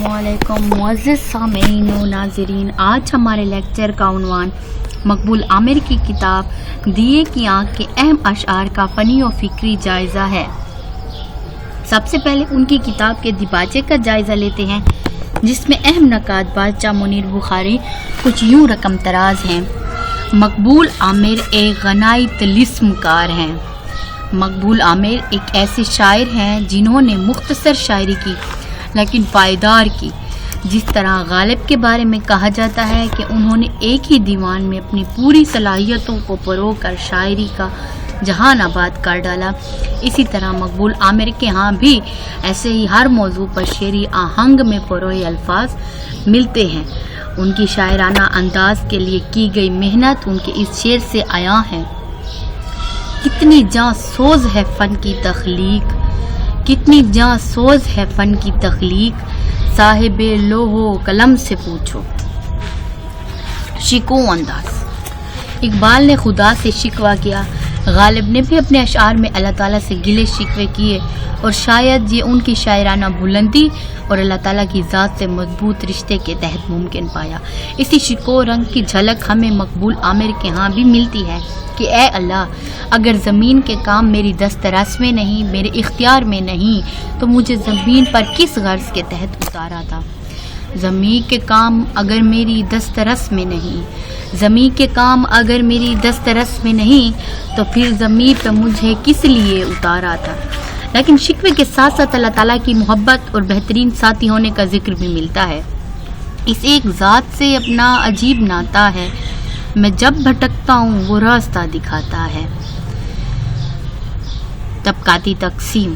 अस्सलामु अलैकुम मुअज़्ज़िज़ सामीन व नाज़रीन। आज हमारे लेक्चर का उन्वान मकबूल आमिर की किताब दिए की आँख के अहम अशआर का फ़नी और फ़िक्री जायज़ा है। सबसे पहले उनकी किताब के दिबाचे का जायज़ा लेते हैं, जिसमें अहम नकात बादशाह मुनीर बुखारी कुछ यूँ रकम तराज हैं। मकबूल आमिर एक गनाई तिलिस्मकार हैं। मकबूल आमिर एक ऐसे शायर हैं जिन्होंने मुख्तसर शायरी की लेकिन पायदार की। जिस तरह गालिब के बारे में कहा जाता है कि उन्होंने एक ही दीवान में अपनी पूरी सलाहियतों को परो कर शायरी का जहान आबाद कर डाला, इसी तरह मकबूल आमिर के यहाँ भी ऐसे ही हर मौजू पर शेरी आहंग में परोए अल्फाज मिलते हैं। उनकी शायराना अंदाज के लिए की गई मेहनत उनके इस शेर से आया है। कितनी जां सोज है फ़न की तख्लीक, कितनी जां सोज है फ़न की तख्लीक, साहिबे लोहो कलम से पूछो। शिको अंदाज। इकबाल ने खुदा से शिकवा किया। गालिब ने भी अपने अशआर में अल्लाह ताला से गिले शिकवे किए और शायद ये उनकी शायराना बुलंदी और अल्लाह ताला की ज़ात से मजबूत रिश्ते के तहत मुमकिन पाया। इसी शिको रंग की झलक हमें मकबूल आमिर के यहाँ भी मिलती है कि ए अल्लाह, अगर ज़मीन के काम मेरी दस्तरस में नहीं, मेरे इख्तियार में नहीं, तो मुझे ज़मीन पर किस गर्ज के तहत उतारा था। ज़मीन के काम अगर मेरी दस्तरस में नहीं, ज़मीन के काम अगर मेरी दस्तरस में नहीं, तो फिर ज़मीन पर मुझे किस लिए उतारा था। लेकिन शिकवे के साथ साथ अल्लाह ताला की मोहब्बत और बेहतरीन साथी होने का जिक्र भी मिलता है। इस एक ज़ात से अपना अजीब नाता है, मैं जब भटकता हूँ वो रास्ता दिखाता है। तबकाती तकसीम।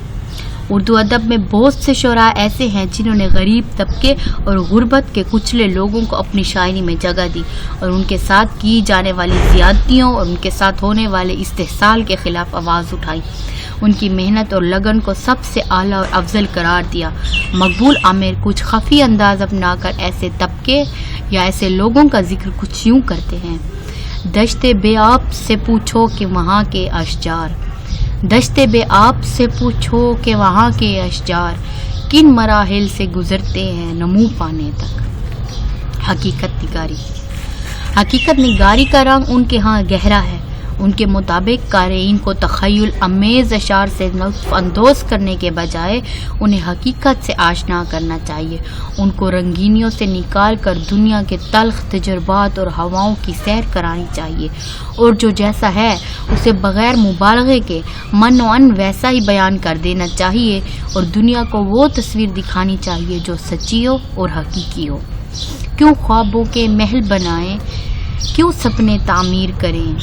उर्दू अदब में बहुत से शोरा ऐसे हैं जिन्होंने गरीब तबके और गुर्बत के कुचले लोगों को अपनी शायरी में जगह दी और उनके साथ की जाने वाली ज़्यादतियों और उनके साथ होने वाले इस्तेहसाल के खिलाफ आवाज़ उठाई। उनकी मेहनत और लगन को सबसे आला और अफजल करार दिया। मकबूल आमिर कुछ खफी अंदाज अपनाकर ऐसे तबके या ऐसे लोगों का जिक्र कुछ यूँ करते हैं। दश्ते बेआब से पूछो कि वहाँ के अशजार, दश्ते बेआब से पूछो कि वहाँ के अशजार किन मराहिल से गुजरते हैं नमू पाने तक। हकीकत निगारी। हकीकत निगारी का रंग उनके यहाँ गहरा है। उनके मुताबिक क़ारीन को तख़य्युल अमेज़ अशार से लुत्फ़ अंदोज़ करने के बजाय उन्हें हकीकत से आशना करना चाहिए। उनको रंगीनियों से निकाल कर दुनिया के तल्ख़ तजुर्बात और हवाओं की सैर करानी चाहिए और जो जैसा है उसे बग़ैर मुबालगे के मन व अन वैसा ही बयान कर देना चाहिए और दुनिया को वो तस्वीर दिखानी चाहिए जो सच्ची हो और हकीकी हो। क्यों ख्वाबों के महल बनाएं, क्यों सपने तामीर करें,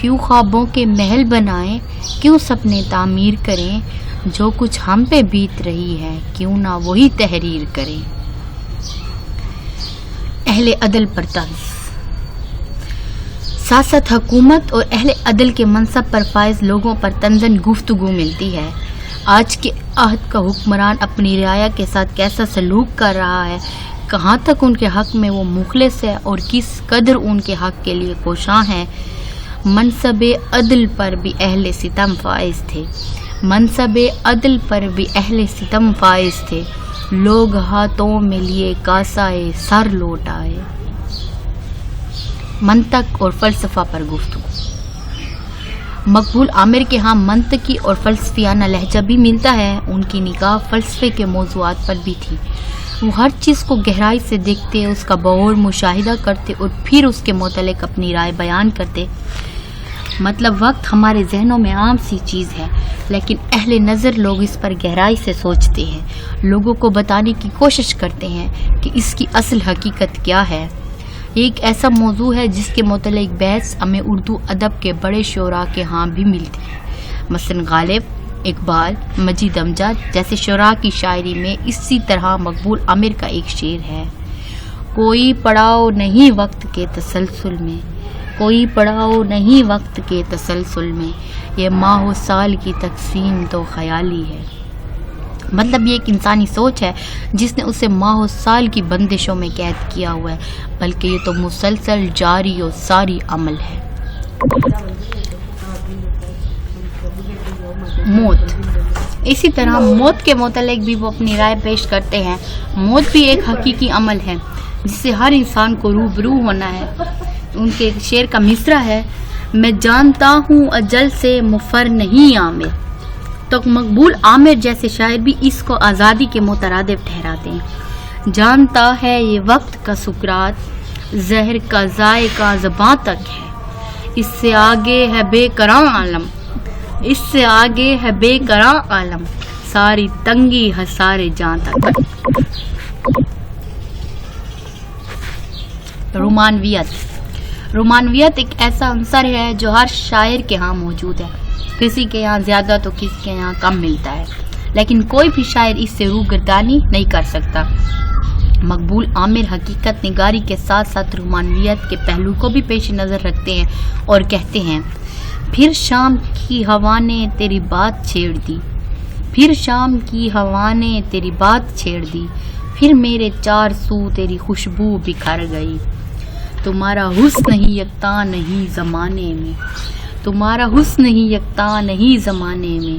क्यों ख्वाबों के महल बनाएं, क्यों सपने तामीर करें, जो कुछ हम पे बीत रही है क्यों ना वही तहरीर करें। अहले अदल पर तंज। साथ साथ हुकूमत और अहले अदल के मनसब पर फाइज लोगों पर तंजन गुफ्तगू मिलती है। आज के अहद का हुक्मरान अपनी रियाया के साथ कैसा सलूक कर रहा है, कहाँ तक उनके हक में वो मुखलिस है और किस कदर उनके हक के लिए कोशां है। मनसबे अदल पर भी अहले सितम फाइज थे, मनसबे अदल पर भी अहले सितम फाइज थे, लोग हाथों में लिए कासाए सर लौट आए। मंतक और फ़लसफ़ा पर गुफ्तगू। मकबूल आमिर के यहाँ मंतकी और फ़लसफ़ियाना लहजा भी मिलता है। उनकी निगाह फ़लसफ़े के मौज़ूआत पर भी थी। वो हर चीज़ को गहराई से देखते, उसका बगौर मुशाहिदा करते और फिर उसके मुतल्लिक़ अपनी राय बयान करते। मतलब वक्त हमारे जहनों में आम सी चीज़ है, लेकिन अहले नज़र लोग इस पर गहराई से सोचते हैं, लोगों को बताने की कोशिश करते हैं कि इसकी असल हकीकत क्या है। एक ऐसा मौजू है जिसके मुतल्लिक़ बहस हमें उर्दू अदब के बड़े शोरा के यहाँ भी मिलती है। मसलन गालिब, इकबाल, मजीद अमजद जैसे शोरा की शायरी में इसी तरह मकबूल आमिर का एक शेर है। कोई पड़ाव नहीं वक्त के तसलसल में, कोई पड़ाव नहीं वक्त के तसलसल में, ये माह व साल की तकसीम तो ख्याली है। मतलब ये एक इंसानी सोच है जिसने उसे माह व साल की बंदिशों में कैद किया हुआ है, बल्कि ये तो मुसलसल जारी और सारी अमल है। मौत। اسی طرح موت کے متعلق بھی وہ اپنی رائے پیش کرتے ہیں. موت بھی ایک حقیقی عمل ہے جس سے ہر انسان کو روبرو ہونا ہے. ان کے شعر کا مصرع ہے، میں جانتا ہوں اجل سے مفر نہیں عامر. تو مقبول عامر جیسے شاعر بھی اس کو آزادی کے مترادف ٹھہراتے ہیں. جانتا ہے یہ وقت کا سکرات، زہر کا ذائقہ زباں تک ہے. اس سے آگے ہے بے کراں عالم، اس سے آگے ہے بے کراں عالم، ساری تنگی ہے سارے جاں تک. رومانویت ایک ایسا عنصر ہے جو ہر شاعر کے ہاں موجود ہے. کسی کے یہاں زیادہ تو کسی کے یہاں کم ملتا ہے، لیکن کوئی بھی شاعر اس سے روگردانی نہیں کر سکتا. مقبول عامر حقیقت نگاری کے ساتھ ساتھ رومانویت کے پہلو کو بھی پیش نظر رکھتے ہیں اور کہتے ہیں، پھر شام کی ہوا نے تیری بات چھیڑ دی، پھر شام کی ہوا نے تیری بات چھیڑ دی، پھر میرے چار سو تیری خوشبو بکھر گئی. تمہارا حسن نہیں یکتا نہیں زمانے میں، تمہارا حسن نہیں یکتا نہیں زمانے میں،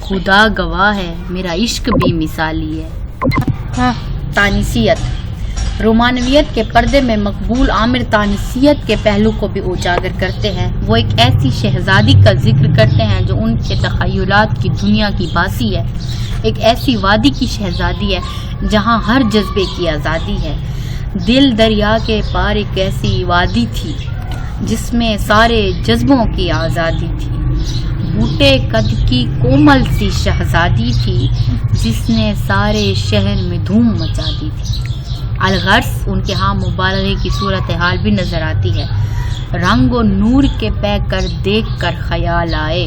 خدا گواہ ہے میرا عشق بھی مثالی ہے. تانیثیت. رومانویت کے پردے میں مقبول عامر تانیثیت کے پہلو کو بھی اجاگر کرتے ہیں. وہ ایک ایسی شہزادی کا ذکر کرتے ہیں جو ان کے تخیلات کی دنیا کی باسی ہے. ایک ایسی وادی کی شہزادی ہے جہاں ہر جذبے کی آزادی ہے. دل دریا کے پار ایک ایسی وادی تھی جس میں سارے جذبوں کی آزادی تھی. بوٹے قد کی کومل سی شہزادی تھی جس نے سارے شہر میں دھوم مچا دی تھی. الغرض ان کے ہاں مبالغے کی صورتحال بھی نظر آتی ہے. رنگ و نور کے پے کر دیکھ کر خیال آئے،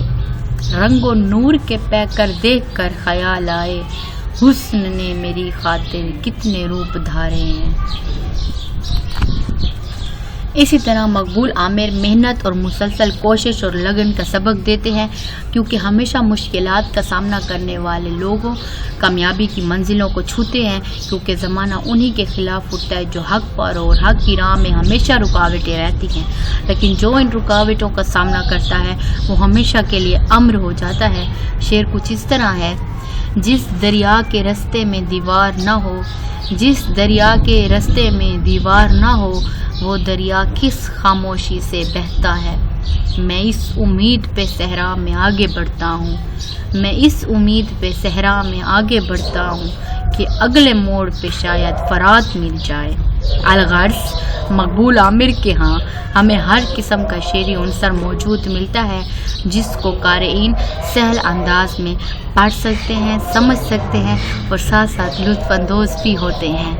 رنگ و نور کے پے کر دیکھ کر خیال آئے، حسن نے میری خاطر کتنے روپ دھارے ہیں. اسی طرح مقبول عامر محنت اور مسلسل کوشش اور لگن کا سبق دیتے ہیں، کیونکہ ہمیشہ مشکلات کا سامنا کرنے والے لوگوں کامیابی کی منزلوں کو چھوتے ہیں، کیونکہ زمانہ انہی کے خلاف اٹھتا ہے جو حق پر اور حق کی راہ میں ہمیشہ رکاوٹیں رہتی ہیں، لیکن جو ان رکاوٹوں کا سامنا کرتا ہے وہ ہمیشہ کے لیے امر ہو جاتا ہے. شعر کچھ اس طرح ہے، جس دریا کے رستے میں دیوار نہ ہو، جس دریا کے رستے میں دیوار نہ ہو، وہ دریا کس خاموشی سے بہتا ہے. میں اس امید پہ صحرا میں آگے بڑھتا ہوں، میں اس امید پہ صحرا میں آگے بڑھتا ہوں کہ اگلے موڑ پہ شاید فرات مل جائے. الغرض مقبول عامر کے ہاں ہمیں ہر قسم کا شعری عنصر موجود ملتا ہے جس کو قارئین سہل انداز میں پڑھ سکتے ہیں، سمجھ سکتے ہیں اور ساتھ ساتھ لطف اندوز بھی ہوتے ہیں.